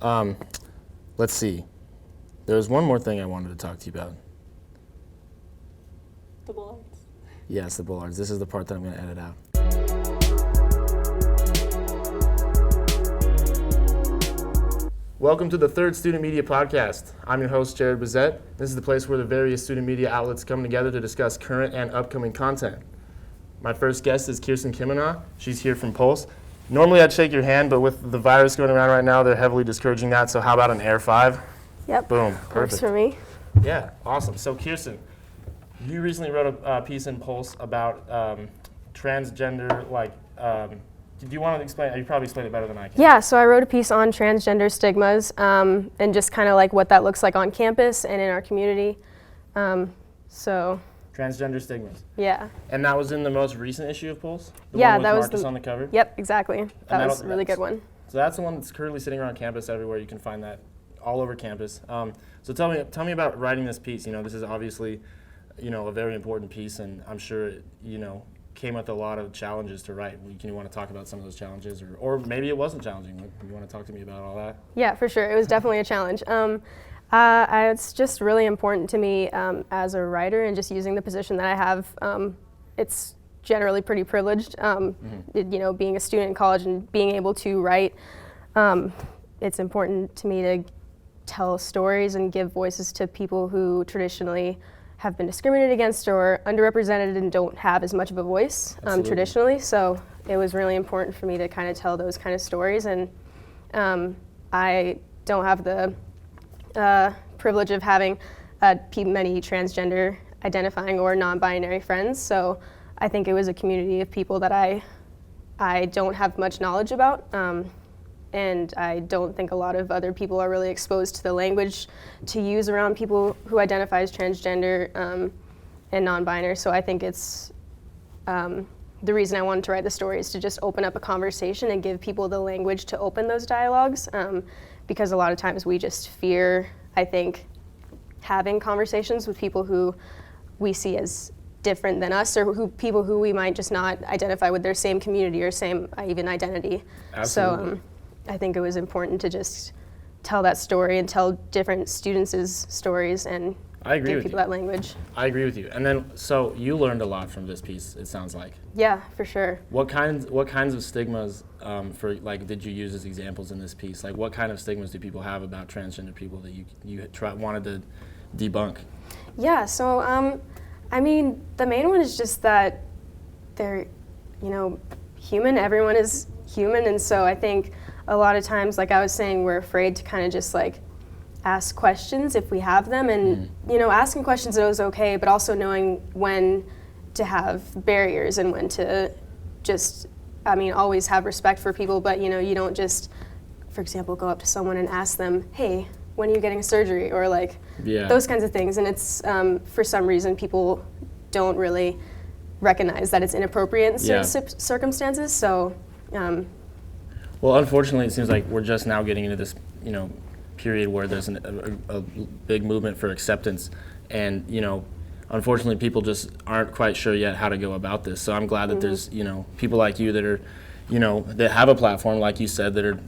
Let's see. There was one more thing I wanted to talk to you about. The bollards. Yes, the bollards. This is the part that I'm going to edit out. Welcome to the third Student Media Podcast. I'm your host, Jared Bazette. This is the place where the various student media outlets come together to discuss current and upcoming content. My first guest is Kiersten Kimminau. She's here from Pulse. Normally I'd shake your hand, but with the virus going around right now, they're heavily discouraging that. So how about an Air 5? Yep. Boom. Perfect. Works for me. Yeah, awesome. So Kiersten, you recently wrote a piece in Pulse about transgender, do you want to explain? You probably explained it better than I can. Yeah, so I wrote a piece on transgender stigmas and just kind of like what that looks like on campus and in our community. Transgender stigmas. Yeah. And that was in the most recent issue of Pulse? Yeah, one with that was Marcus on the cover? Yep, exactly. That was a really good one. So that's the one that's currently sitting around campus everywhere. You can find that all over campus. So tell me about writing this piece. You know, this is obviously, a very important piece, and I'm sure it, came with a lot of challenges to write. You want to talk about some of those challenges, or maybe it wasn't challenging. You want to talk to me about all that? Yeah, for sure. It was definitely a challenge. It's just really important to me as a writer, and just using the position that I have. It's generally pretty privileged, being a student in college and being able to write. It's important to me to tell stories and give voices to people who traditionally have been discriminated against or underrepresented and don't have as much of a voice traditionally. So it was really important for me to kind of tell those kind of stories. And I don't have the privilege of having many transgender identifying or non-binary friends. So I think it was a community of people that I don't have much knowledge about. And I don't think a lot of other people are really exposed to the language to use around people who identify as transgender and non-binary. So I think it's the reason I wanted to write the story is to just open up a conversation and give people the language to open those dialogues, because a lot of times we just fear, I think, having conversations with people who we see as different than us, or people who we might just not identify with their same community or same even identity. Absolutely. So I think it was important to just tell that story and tell different students' stories and give people that language. I agree with you. And then, so you learned a lot from this piece, it sounds like. Yeah, for sure. What kinds of stigmas did you use as examples in this piece? Like, what kind of stigmas do people have about transgender people that you wanted to debunk? Yeah, so the main one is just that they're, human. Everyone is human, and so I think a lot of times, like I was saying, we're afraid to kind of just ask questions if we have them, and asking questions is okay, but also knowing when to have barriers and when to just, always have respect for people, but you don't just, for example, go up to someone and ask them, hey, when are you getting surgery, or those kinds of things, and it's for some reason people don't really recognize that it's inappropriate in certain circumstances, so. Well, unfortunately, it seems like we're just now getting into this, period where there's a big movement for acceptance, and unfortunately, people just aren't quite sure yet how to go about this. So I'm glad that there's people like you that are, that have a platform, like you said, that are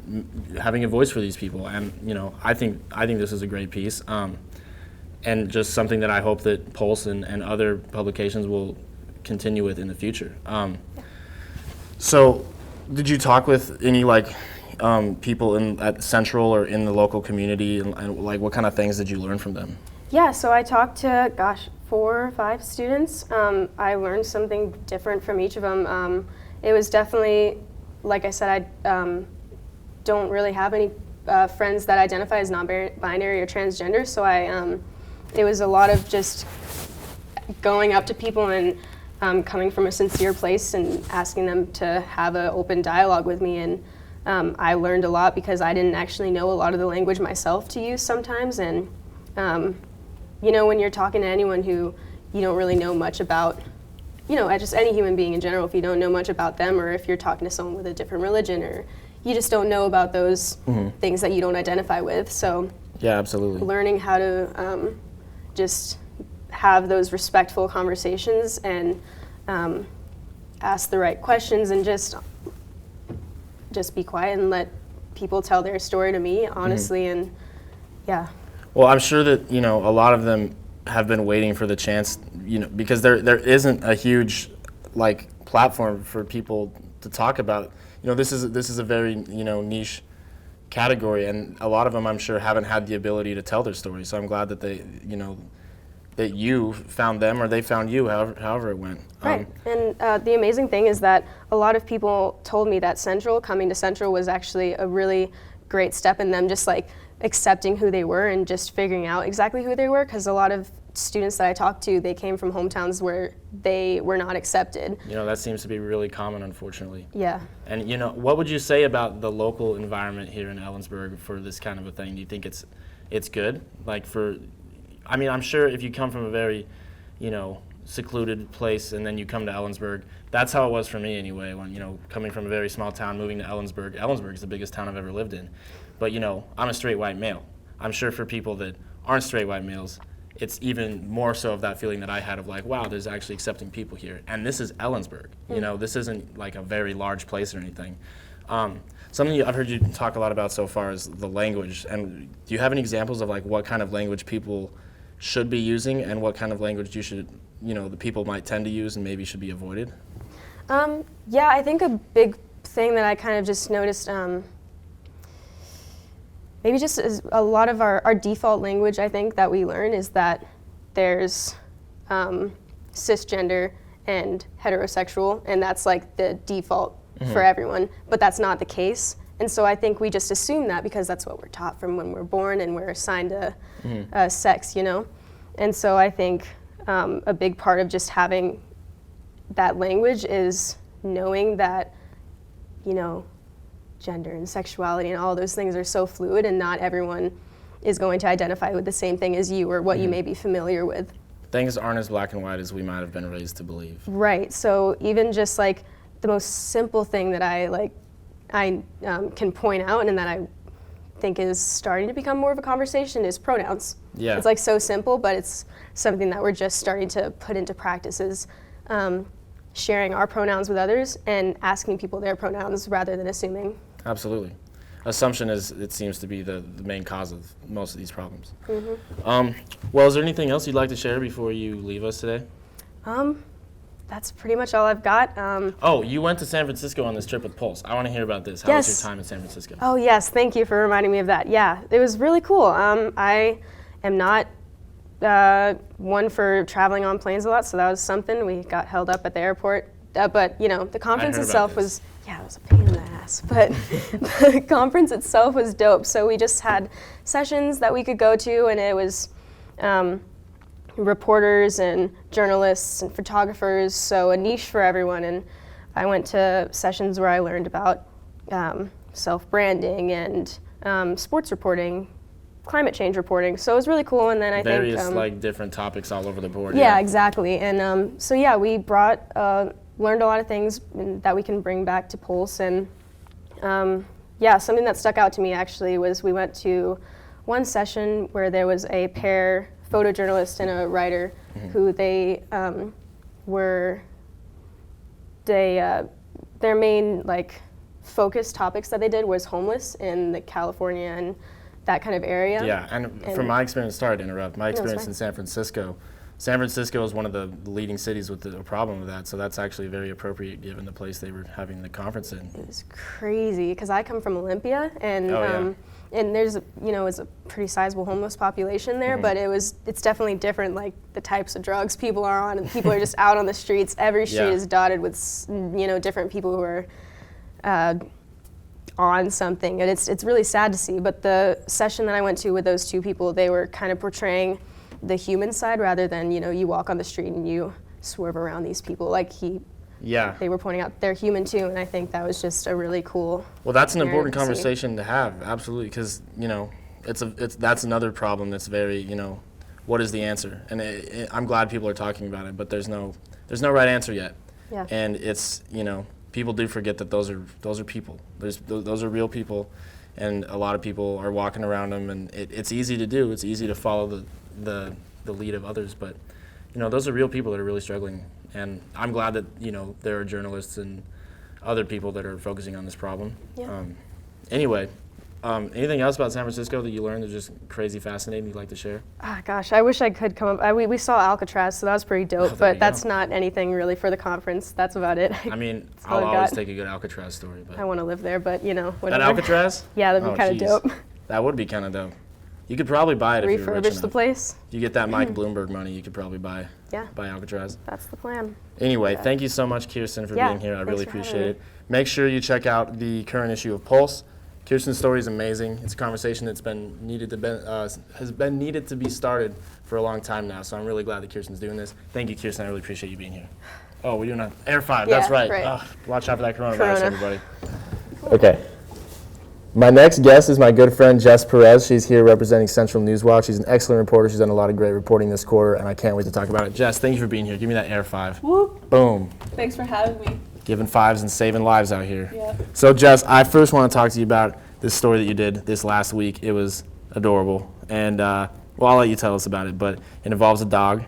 having a voice for these people, and I think this is a great piece, and just something that I hope that Pulse and other publications will continue with in the future. So. Did you talk with any people at Central or in the local community, and what kind of things did you learn from them? Yeah, so I talked to 4 or 5 students. I learned something different from each of them. It was definitely, like I said, I don't really have any friends that identify as non-binary or transgender, so it was a lot of just going up to people and coming from a sincere place and asking them to have an open dialogue with me, and I learned a lot because I didn't actually know a lot of the language myself to use sometimes, and when you're talking to anyone who you don't really know much about, just any human being in general, if you don't know much about them, or if you're talking to someone with a different religion, or you just don't know about those things that you don't identify with, so yeah, absolutely. Learning how to just have those respectful conversations and ask the right questions and just be quiet and let people tell their story to me, honestly, and yeah. Well, I'm sure that, you know, a lot of them have been waiting for the chance, you know, because there isn't a huge, like, platform for people to talk about. You know, this is a very, you know, niche category, and a lot of them, I'm sure, haven't had the ability to tell their story. So I'm glad that they, you know, that you found them or they found you, however it went. Right, and the amazing thing is that a lot of people told me that coming to Central was actually a really great step in them just like accepting who they were and just figuring out exactly who they were, because a lot of students that I talked to, they came from hometowns where they were not accepted. You know, that seems to be really common, unfortunately. Yeah. And, you know, what would you say about the local environment here in Ellensburg for this kind of a thing? Do you think it's good? Like I mean, I'm sure if you come from a very, you know, secluded place and then you come to Ellensburg, that's how it was for me anyway, when, you know, coming from a very small town, moving to Ellensburg. Ellensburg is the biggest town I've ever lived in. But, you know, I'm a straight white male. I'm sure for people that aren't straight white males, it's even more so of that feeling that I had of like, wow, there's actually accepting people here. And this is Ellensburg. You know, this isn't like a very large place or anything. Something I've heard you talk a lot about so far is the language. And do you have any examples of like what kind of language people should be using and what kind of language the people might tend to use and maybe should be avoided? Yeah, I think a big thing that I kind of just noticed, maybe just is a lot of our default language, I think, that we learn is that there's cisgender and heterosexual, and that's like the default for everyone, but that's not the case. And so I think we just assume that because that's what we're taught from when we're born and we're assigned a sex, you know? And so I think a big part of just having that language is knowing that, you know, gender and sexuality and all those things are so fluid and not everyone is going to identify with the same thing as you or what you may be familiar with. Things aren't as black and white as we might have been raised to believe. Right, so even just like the most simple thing that I can point out and that I think is starting to become more of a conversation is pronouns. Yeah. It's like so simple, but it's something that we're just starting to put into practice is sharing our pronouns with others and asking people their pronouns rather than assuming. Absolutely. Assumption it seems to be the main cause of most of these problems. Well, is there anything else you'd like to share before you leave us today? That's pretty much all I've got. Oh, you went to San Francisco on this trip with Pulse. I want to hear about this. How was your time in San Francisco? Oh yes, thank you for reminding me of that. Yeah, it was really cool. I am not one for traveling on planes a lot, so that was something. We got held up at the airport, but you know, the conference itself was, it was a pain in the ass, but the conference itself was dope. So we just had sessions that we could go to, and it was reporters and journalists and photographers, so a niche for everyone. And I went to sessions where I learned about self-branding and sports reporting, climate change reporting, so it was really cool. And then I Various think like different topics all over the board. Yeah, exactly. And so yeah, we learned a lot of things that we can bring back to Pulse. And yeah, something that stuck out to me actually was we went to one session where there was a pair, photojournalist and a writer, who their main like focus topics that they did was homeless in the California and that kind of area. Yeah, and from my experience, sorry to interrupt, my experience in San Francisco is one of the leading cities with a problem with that, so that's actually very appropriate given the place they were having the conference in. It was crazy, because I come from Olympia, and and there's, it's a pretty sizable homeless population there, but it's definitely different, like the types of drugs people are on, and people are just out on the streets. Every street is dotted with, different people who are on something, and it's really sad to see. But the session that I went to with those two people, they were kind of portraying the human side rather than, you walk on the street and you swerve around these people. They were pointing out they're human too, and I think that was just a really cool. Well, that's an important conversation to have, absolutely, because that's another problem that's very, what is the answer? And I'm glad people are talking about it, but there's no right answer yet. Yeah. And it's, people do forget that those are people. Those are real people, and a lot of people are walking around them, and it's easy to do. It's easy to follow the lead of others, but those are real people that are really struggling. And I'm glad that there are journalists and other people that are focusing on this problem. Yeah. Anyway, Anything else about San Francisco that you learned that's just crazy fascinating you'd like to share? Ah, gosh, I wish I could come up. We saw Alcatraz, so that was pretty dope, but that's not anything really for the conference. That's about it. I mean, I'll always take a good Alcatraz story. But I want to live there, but you know, whatever. At Alcatraz? Yeah, that'd be kind of dope. That would be kind of dope. You could probably buy it if you're rich enough. Refurbish the place. If you get that Mike Bloomberg money, you could probably buy Alcatraz. That's the plan. Anyway, thank you so much, Kiersten, for being here. I really appreciate it. Make sure you check out the current issue of Pulse. Kiersten's story is amazing. It's a conversation that's has been needed to be started for a long time now. So I'm really glad that Kiersten's doing this. Thank you, Kiersten. I really appreciate you being here. Oh, we're doing Air 5. Yeah, that's right. right. Watch out for that coronavirus, everybody. Okay. My next guest is my good friend Jess Perez. She's here representing Central News Watch. She's an excellent reporter. She's done a lot of great reporting this quarter, and I can't wait to talk about it. Jess, thank you for being here. Give me that Air 5. Whoop. Boom. Thanks for having me. Giving fives and saving lives out here. Yep. So, Jess, I first want to talk to you about this story that you did this last week. It was adorable, and well, I'll let you tell us about it, but it involves a dog.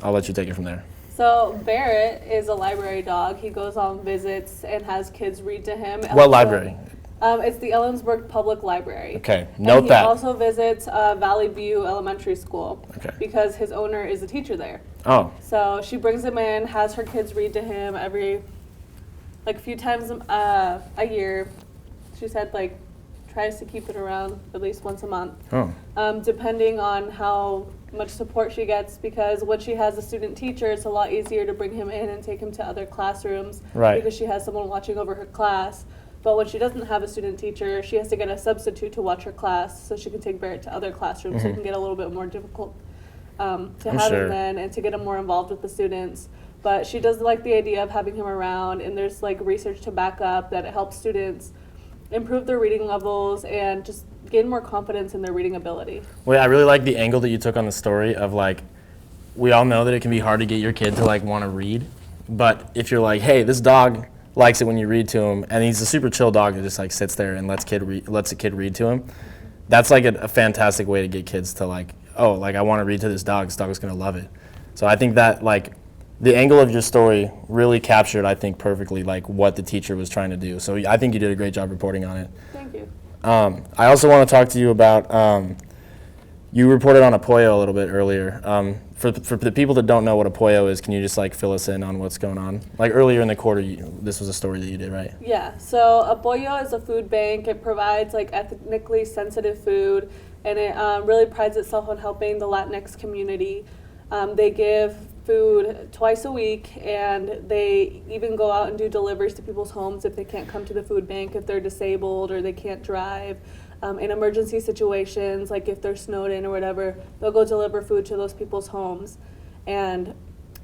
I'll let you take it from there. So Barrett is a library dog. He goes on visits and has kids read to him. What library? It's the Ellensburg Public Library. Okay, note that. He also visits Valley View Elementary School because his owner is a teacher there. Oh. So she brings him in, has her kids read to him every, a few times a year. She said, tries to keep it around at least once a month. Oh. Depending on how much support she gets, because when she has a student teacher, it's a lot easier to bring him in and take him to other classrooms because she has someone watching over her class. But when she doesn't have a student teacher, she has to get a substitute to watch her class so she can take Barrett to other classrooms. So it can get a little bit more difficult to have him then and to get him more involved with the students. But she does like the idea of having him around, and there's research to back up that it helps students improve their reading levels and just gain more confidence in their reading ability. Well, I really like the angle that you took on the story of we all know that it can be hard to get your kid to want to read, but if you're hey, this dog likes it when you read to him, and he's a super chill dog that just sits there and lets a kid read to him. That's a fantastic way to get kids to I want to read to this dog. This dog is going to love it. So I think that the angle of your story really captured, I think, perfectly what the teacher was trying to do. So I think you did a great job reporting on it. Thank you. I also want to talk to you about you reported on APOYO a little bit earlier. For the people that don't know what APOYO is, can you just fill us in on what's going on? Earlier in the quarter, this was a story that you did, right? Yeah, so APOYO is a food bank. It provides ethnically sensitive food, and it really prides itself on helping the Latinx community. They give food twice a week, and they even go out and do deliveries to people's homes if they can't come to the food bank, if they're disabled or they can't drive. In emergency situations, if they're snowed in or whatever, they'll go deliver food to those people's homes. And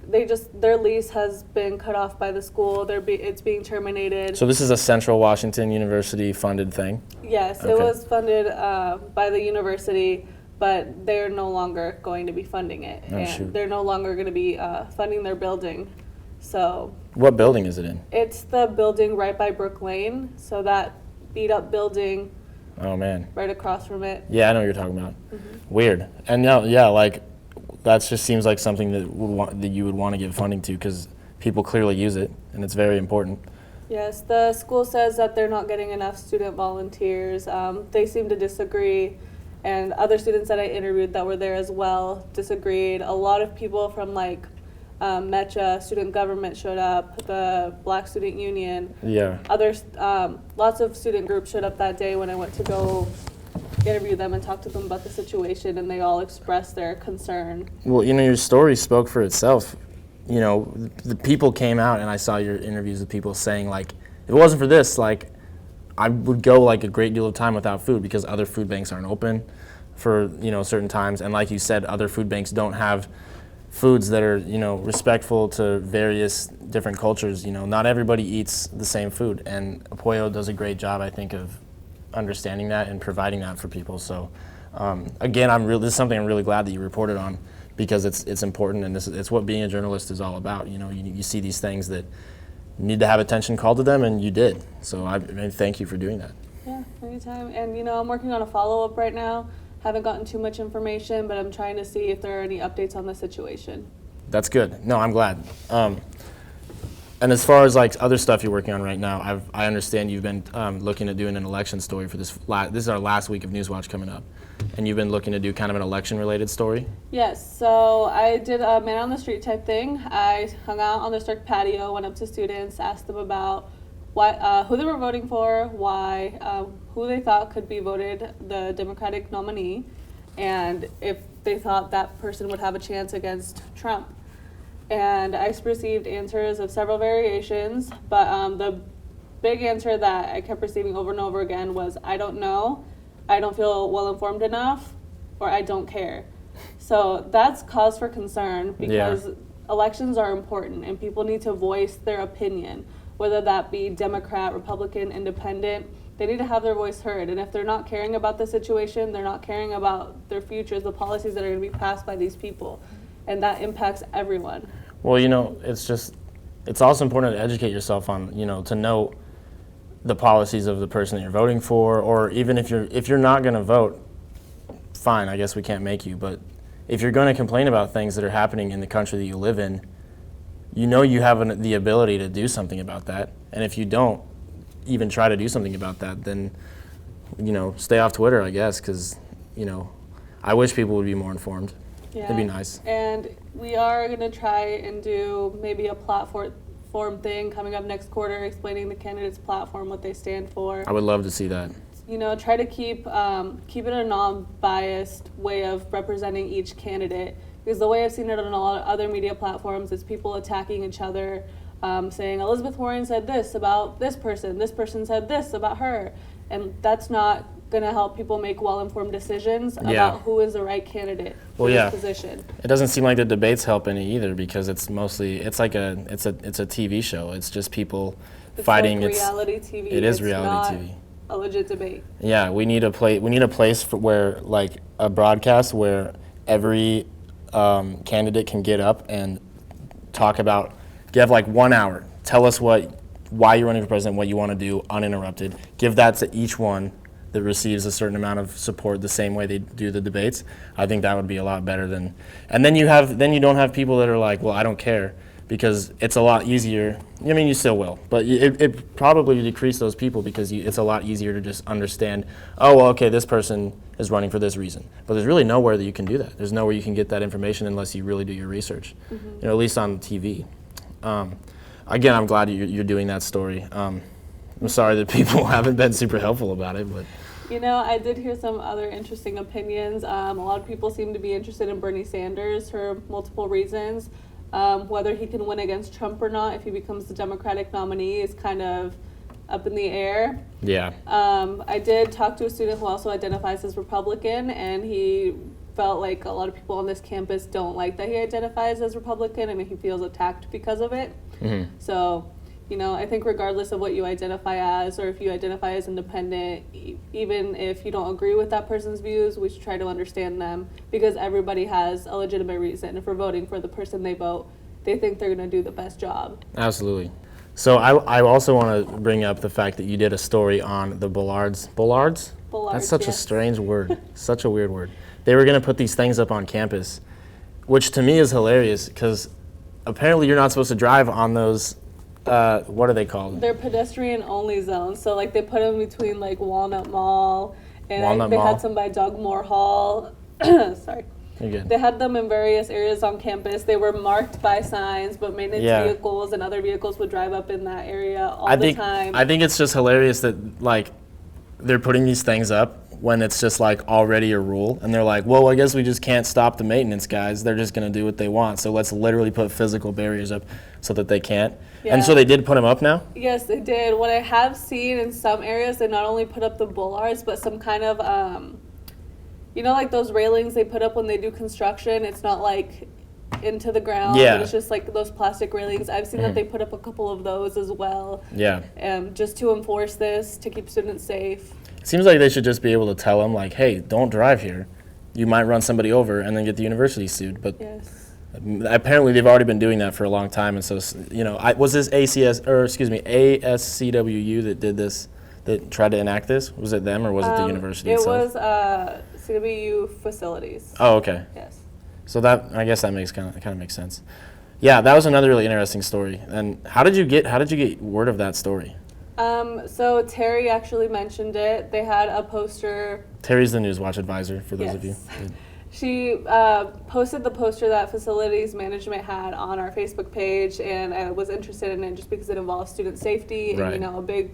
their lease has been cut off by the school. It's being terminated. So this is a Central Washington University funded thing? Yes, okay. It was funded by the university, but they're no longer going to be funding it. They're no longer going to be funding their building. So. What building is it in? It's the building right by Brook Lane. So that beat up building. Oh man. Right across from it. Yeah, I know what you're talking about. Mm-hmm. Weird. And that just seems like something that you would want to give funding to because people clearly use it and it's very important. Yes, the school says that they're not getting enough student volunteers. They seem to disagree, and other students that I interviewed that were there as well disagreed. A lot of people from MECHA, student government showed up, the Black Student Union. Yeah. Others, lots of student groups showed up that day when I went to go interview them and talk to them about the situation, and they all expressed their concern. Well, your story spoke for itself. The people came out, and I saw your interviews with people saying, if it wasn't for this, I would go a great deal of time without food because other food banks aren't open for, certain times. And like you said, other food banks don't have foods that are, respectful to various different cultures. Not everybody eats the same food, and APOYO does a great job, I think, of understanding that and providing that for people. So, again, this is something I'm really glad that you reported on because it's important, and it's what being a journalist is all about. You see these things that need to have attention called to them, and you did. So I thank you for doing that. Yeah, anytime. And I'm working on a follow-up right now. Haven't gotten too much information, but I'm trying to see if there are any updates on the situation. That's good. No, I'm glad. And as far as like other stuff you're working on right now, I understand you've been looking at doing an election story for this. This is our last week of Newswatch coming up, and you've been looking to do kind of an election-related story. Yes, so I did a man on the street type thing. I hung out on the Stark patio, went up to students, asked them about who they were voting for, why, who they thought could be voted the Democratic nominee, and if they thought that person would have a chance against Trump. And I received answers of several variations, but the big answer that I kept receiving over and over again was, I don't know, I don't feel well informed enough, or I don't care. So that's cause for concern, because elections are important and people need to voice their opinion, whether that be Democrat, Republican, Independent. They need to have their voice heard, and if they're not caring about the situation, they're not caring about their futures, the policies that are going to be passed by these people. And that impacts everyone. Well, it's also important to educate yourself on, to know the policies of the person that you're voting for, or even if you're not going to vote, fine, I guess we can't make you, but if you're going to complain about things that are happening in the country that you live in, you have the ability to do something about that. And if you don't even try to do something about that, then, stay off Twitter, I guess, because, I wish people would be more informed. Yeah. It'd be nice. And we are going to try and do maybe a platform thing coming up next quarter, explaining the candidates' platform, what they stand for. I would love to see that. Try to keep it a non-biased way of representing each candidate. Because the way I've seen it on a lot of other media platforms is people attacking each other, saying Elizabeth Warren said this about this person said this about her. And that's not going to help people make well-informed decisions about who is the right candidate for this position. It doesn't seem like the debates help any either, because it's a TV show. It's just people fighting. Like reality TV. It is reality TV. A legit debate. Yeah, we need a place for where, like, a broadcast where every candidate can get up and talk about. You have like 1 hour. Tell us why you're running for president, what you want to do, uninterrupted. Give that to each one that receives a certain amount of support the same way they do the debates. I think that would be a lot better than. And then you don't have people that are like, well, I don't care, because it's a lot easier. I mean, you still will, but it probably decrease those people, because it's a lot easier to just understand, oh, well, okay, this person is running for this reason. But there's really nowhere that you can do that. There's nowhere you can get that information unless you really do your research, at least on TV. Again, I'm glad you're doing that story. I'm sorry that people haven't been super helpful about it, but. I did hear some other interesting opinions. A lot of people seem to be interested in Bernie Sanders for multiple reasons. Whether he can win against Trump or not, if he becomes the Democratic nominee, is kind of up in the air. Yeah. I did talk to a student who also identifies as Republican, and he felt like a lot of people on this campus don't like that he identifies as Republican, and he feels attacked because of it. Mm-hmm. So, I think regardless of what you identify as, or if you identify as independent, even if you don't agree with that person's views, we should try to understand them, because everybody has a legitimate reason for voting for the person they vote. They think they're going to do the best job. Absolutely. So I also want to bring up the fact that you did a story on the bollards. Bollards? That's such a strange word. Such a weird word. They were going to put these things up on campus, which to me is hilarious, because apparently you're not supposed to drive on those. What are they called? They're pedestrian-only zones. So, they put them between, Walnut Mall, and they had some by Dugmore Hall. Sorry. You're good. They had them in various areas on campus. They were marked by signs, but maintenance vehicles and other vehicles would drive up in that area all the time. I think it's just hilarious that, they're putting these things up when it's just, already a rule. And they're like, well, I guess we just can't stop the maintenance guys. They're just going to do what they want. So let's literally put physical barriers up so that they can't. Yeah. And so they did put them up now? Yes, they did. What I have seen in some areas, they not only put up the bollards, but some kind of, those railings they put up when they do construction. It's not, into the ground. Yeah. It's just, those plastic railings. I've seen that they put up a couple of those as well. Yeah. Just to enforce this, to keep students safe. It seems like they should just be able to tell them, hey, don't drive here. You might run somebody over and then get the university sued. But yes. Apparently they've already been doing that for a long time. And so, was this ASCWU that did this, that tried to enact this? Was it them, or was it the university itself? It was CWU facilities. Oh, okay. Yes. So I guess that makes kind of makes sense. Yeah, that was another really interesting story. And how did you get word of that story? So Terry actually mentioned it. They had a poster. Terry's the Newswatch advisor, for those of you. She posted the poster that facilities management had on our Facebook page, and I was interested in it just because it involves student safety, and you know, a big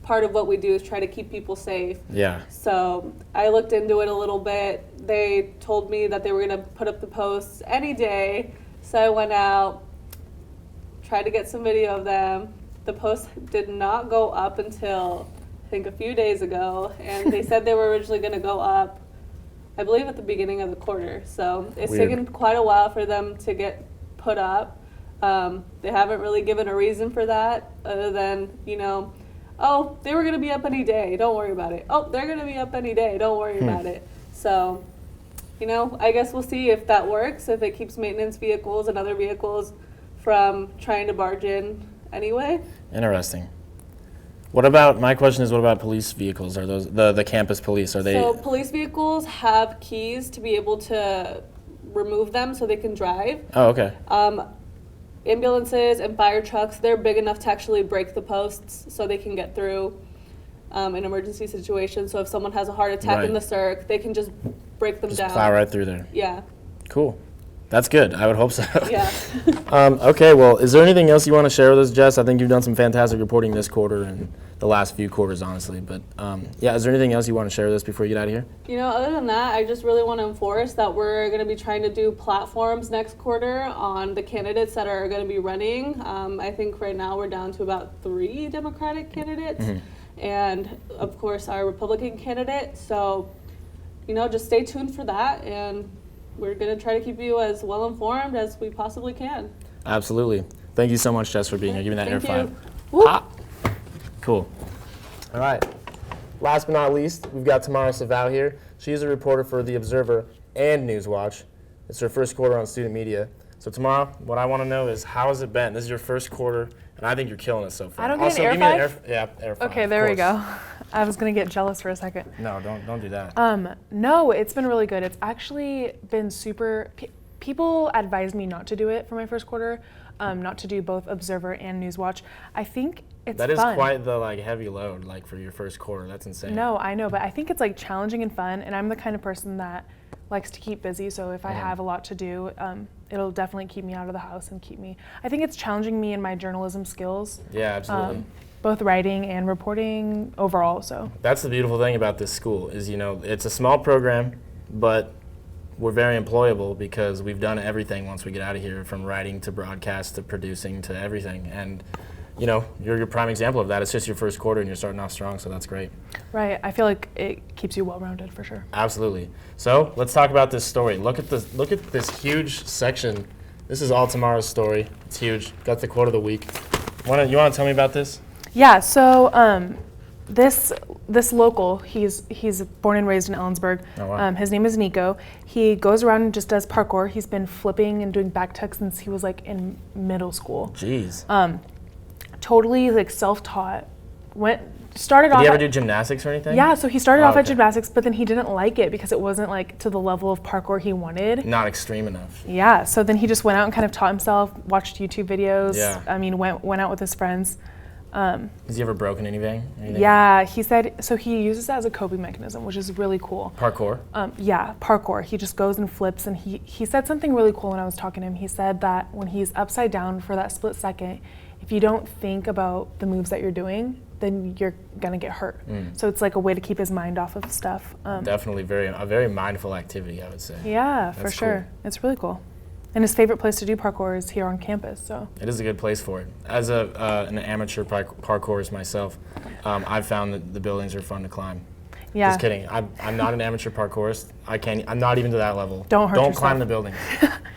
part of what we do is try to keep people safe. Yeah. So I looked into it a little bit. They told me that they were going to put up the posts any day, so I went out, tried to get some video of them. The post did not go up until I think a few days ago, and they said they were originally going to go up, I believe, at the beginning of the quarter. So it's taken quite a while for them to get put up. They haven't really given a reason for that other than, you know, oh, they were going to be up any day, don't worry about it. Oh, they're going to be up any day, don't worry about it. So, you know, I guess we'll see if that works, if it keeps maintenance vehicles and other vehicles from trying to barge in anyway. Interesting. What about, my question is, what about police vehicles? Are those the campus police? Are they? So police vehicles have keys to be able to remove them so they can drive. Oh, okay. Ambulances and fire trucks, they're big enough to actually break the posts so they can get through in emergency situations. So if someone has a heart attack in the circ, they can just break them down. Plow right through there. Yeah. Cool. That's good. I would hope so. Yeah. Okay, well, is there anything else you want to share with us, Jess? I think you've done some fantastic reporting this quarter and the last few quarters, honestly. But yeah, is there anything else you want to share with us before you get out of here? You know, other than that, I just really want to enforce that we're going to be trying to do platforms next quarter on the candidates that are going to be running. I think right now we're down to about 3 Democratic candidates and, of course, our Republican candidate. So, you know, just stay tuned for that, and we're going to try to keep you as well informed as we possibly can. Absolutely. Thank you so much, Jess, for being here. Give me that air five. Cool. All right. Last but not least, we've got Tamara Sevao here. She's a reporter for The Observer and Newswatch. It's her first quarter on student media. So Tamara, what I want to know is, how has it been? This is your first quarter, and I think you're killing it so far. I don't also, get an air five? Air five. Okay, there we go. I was going to get jealous for a second. No, don't do that. No, it's been really good. It's actually been super. People advised me not to do it for my first quarter, not to do both Observer and Newswatch. I think it's fun. That is quite the heavy load for your first quarter. That's insane. No, I know, but I think it's challenging and fun, and I'm the kind of person that likes to keep busy. So if I have a lot to do, it'll definitely keep me out of the house and keep me. I think it's challenging me in my journalism skills. Yeah, absolutely. Both writing and reporting overall. So that's the beautiful thing about this school is, you know, it's a small program, but we're very employable because we've done everything once we get out of here, from writing to broadcast to producing to everything. And, you know, you're your prime example of that. It's just your first quarter and you're starting off strong, so that's great. Right. I feel like it keeps you well-rounded for sure. Absolutely. So let's talk about this story. Look at this huge section. This is all Tamara's story. It's huge. Got the quote of the week. You want to tell me about this? Yeah, so this local, he's born and raised in Ellensburg. Oh, wow. His name is Nico. He goes around and just does parkour. He's been flipping and doing back tucks since he was in middle school. Jeez. Totally self-taught. Started off. Did he ever do gymnastics or anything? Yeah, so he started off at gymnastics, but then he didn't like it because it wasn't to the level of parkour he wanted. Not extreme enough. Yeah, so then he just went out and kind of taught himself, watched YouTube videos. Yeah. I mean, went out with his friends. Has he ever broken anything? Yeah, he said, so he uses it as a coping mechanism, which is really cool. Parkour? Yeah, parkour. He just goes and flips, and he said something really cool when I was talking to him. He said that when he's upside down for that split second, if you don't think about the moves that you're doing, then you're gonna get hurt. So it's a way to keep his mind off of stuff. Definitely a very mindful activity, I would say. Yeah, for sure. Cool. It's really cool. And his favorite place to do parkour is here on campus. So it is a good place for it. As an amateur parkourist myself, I've found that the buildings are fun to climb. Yeah. Just kidding. I'm not an amateur parkourist. I'm not even to that level. Don't climb the buildings.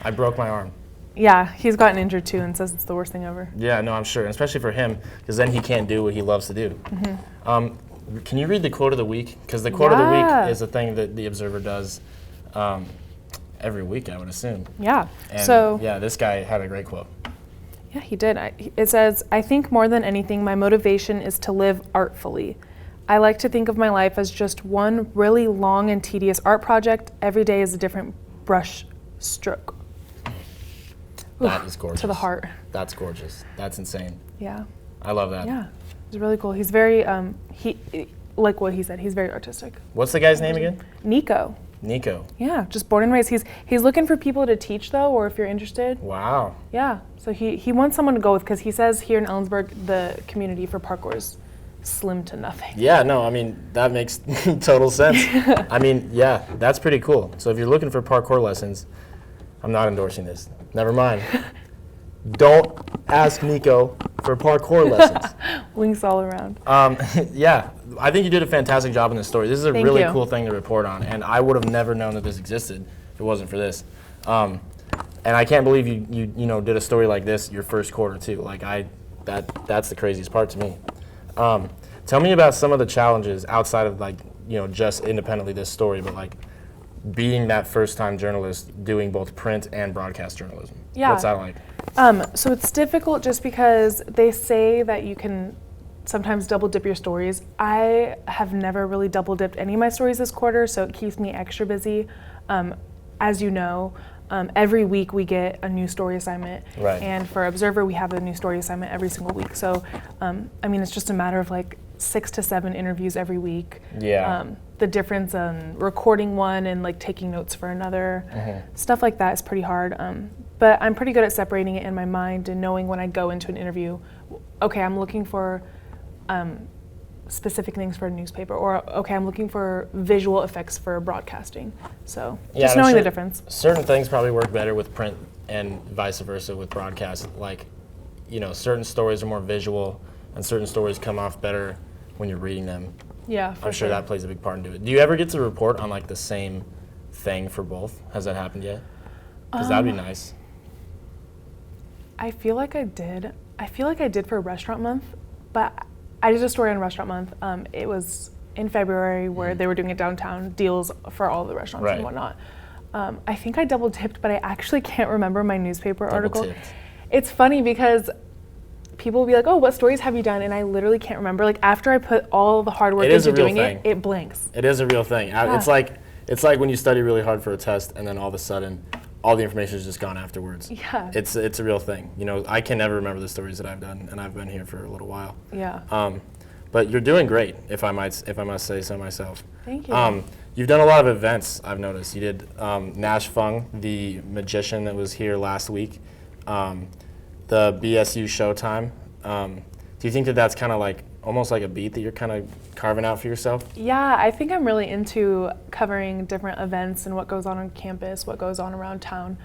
I broke my arm. Yeah, he's gotten injured too and says it's the worst thing ever. Yeah, no, I'm sure, and especially for him, because then he can't do what he loves to do. Can you read the quote of the week? Because the quote of the week is a thing that The Observer does every week, I would assume. Yeah. And this guy had a great quote. Yeah, he did. It says, "I think more than anything, my motivation is to live artfully. I like to think of my life as just one really long and tedious art project. Every day is a different brush stroke." That is gorgeous. To the heart. That's gorgeous. That's insane. Yeah. I love that. Yeah. It's really cool. He's very, like what he said, he's very artistic. What's the guy's name again? Nico. Nico. Yeah, just born and raised. He's looking for people to teach though, or if you're interested. Wow. Yeah, so he wants someone to go with, because he says here in Ellensburg the community for parkour is slim to nothing. Yeah, no, I mean, that makes total sense. I mean, yeah, that's pretty cool. So if you're looking for parkour lessons, I'm not endorsing this. Never mind. Don't ask Nico for parkour lessons. Links all around. Yeah, I think you did a fantastic job in this story. This is a Thank really you. cool thing to report on, and I would have never known that this existed if it wasn't for this. And I can't believe you did a story like this your first quarter too. Like that's the craziest part to me. Tell me about some of the challenges outside of just independently this story, but like being that first-time journalist doing both print and broadcast journalism. Yeah. What's that like? So it's difficult just because they say that you can sometimes double dip your stories. I have never really double dipped any of my stories this quarter, so it keeps me extra busy. As you know, every week we get a new story assignment. Right. And for Observer, we have a new story assignment every single week. So, it's just a matter of like 6 to 7 interviews every week. Yeah. The difference in recording one and like taking notes for another, stuff like that is pretty hard. But I'm pretty good at separating it in my mind and knowing when I go into an interview, okay, I'm looking for specific things for a newspaper, or okay, I'm looking for visual effects for broadcasting. So just knowing the difference. Certain things probably work better with print and vice versa with broadcast. Like, certain stories are more visual and certain stories come off better when you're reading them. Yeah, for I'm sure that plays a big part into it. Do you ever get to report on like the same thing for both? Has that happened yet? Because that'd be nice. I feel like I did. I feel like I did for Restaurant Month, but I did a story on Restaurant Month. It was in February where they were doing it downtown, deals for all the restaurants and whatnot. I think I double dipped, but I actually can't remember my newspaper article. It's funny because people will be like, oh, what stories have you done? And I literally can't remember. Like after I put all the hard work into doing it, it blanks. It is a real thing. Yeah. It's like when you study really hard for a test and then all of a sudden all the information is just gone afterwards. Yeah. It's a real thing. I can never remember the stories that I've done, and I've been here for a little while. Yeah. But you're doing great, if I must say so myself. Thank you. You've done a lot of events, I've noticed. You did Nash Fung, the magician that was here last week, the BSU Showtime. Do you think that that's kind of like almost like a beat that you're kind of carving out for yourself? Yeah, I think I'm really into covering different events and what goes on campus, what goes on around town.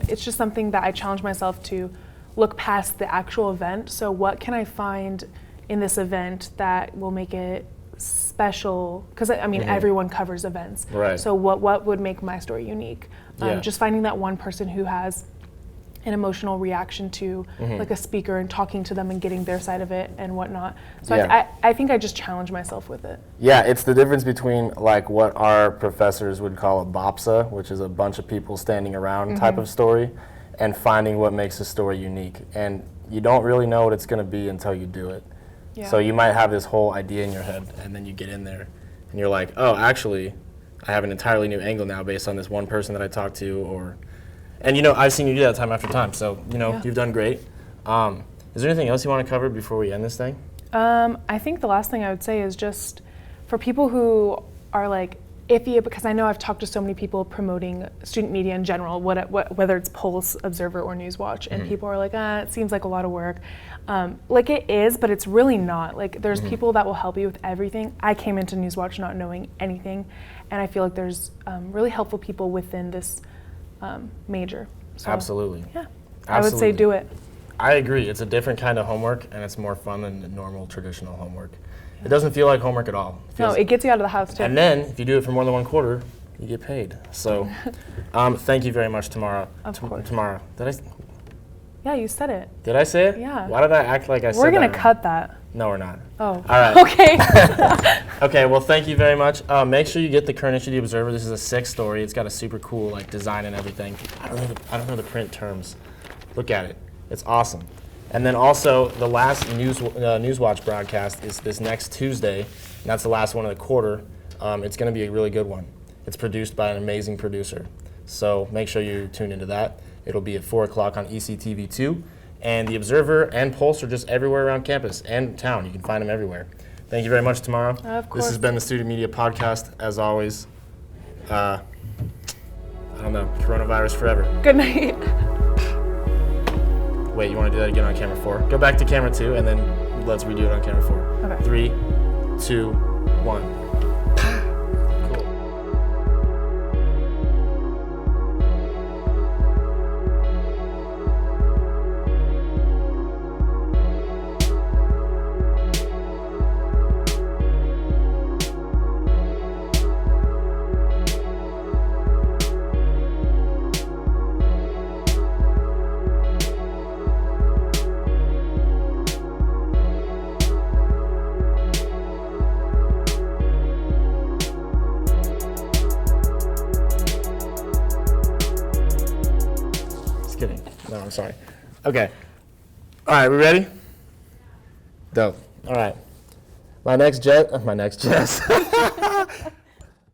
It's just something that I challenge myself to look past the actual event. So what can I find in this event that will make it special? Because everyone covers events. Right. So what would make my story unique? Just finding that one person who has an emotional reaction to like a speaker and talking to them and getting their side of it and whatnot. So I think I just challenge myself with it. Yeah, it's the difference between like what our professors would call a BOPSA, which is a bunch of people standing around type of story, and finding what makes a story unique. And you don't really know what it's going to be until you do it. Yeah. So you might have this whole idea in your head, and then you get in there, and you're like, oh, actually, I have an entirely new angle now based on this one person that I talked to, and I've seen you do that time after time, so you've done great. Is there anything else you want to cover before we end this thing? I think the last thing I would say is just for people who are like iffy, because I know I've talked to so many people promoting student media in general, whether it's Pulse, Observer, or Newswatch, and people are like, it seems like a lot of work. Like it is, but it's really not. Like there's people that will help you with everything. I came into Newswatch not knowing anything, and I feel like there's really helpful people within this major. So, Absolutely. Yeah. Absolutely. I would say do it. I agree. It's a different kind of homework, and it's more fun than the normal traditional homework. It doesn't feel like homework at all. It gets you out of the house too. And then, if you do it for more than one quarter, you get paid. So, thank you very much, Tamara. Of course. Tamara, Yeah, you said it. did I say it? Yeah. Why did I act like I said that? We're going to wrong? cut that. No, we're not. Oh. All right. Okay. Okay, well, thank you very much. Make sure you get the current issue of the Observer. This is a 6 story. It's got a super cool design and everything. I don't know the print terms. Look at it. It's awesome. And then also the last Newswatch broadcast is this next Tuesday, and that's the last one of the quarter. It's going to be a really good one. It's produced by an amazing producer. So make sure you tune into that. It'll be at 4 o'clock on ECTV2. And the Observer and Pulse are just everywhere around campus and town. You can find them everywhere. Thank you very much, Tamara. Of course. This has been the Student Media Podcast. As always, I don't know, coronavirus forever. Good night. Wait, you want to do that again on camera 4? Go back to camera 2, and then let's redo it on camera 4. Okay. 3, 2, 1. No, I'm sorry. Okay. All right, we ready? Dope. All right. My next Jess.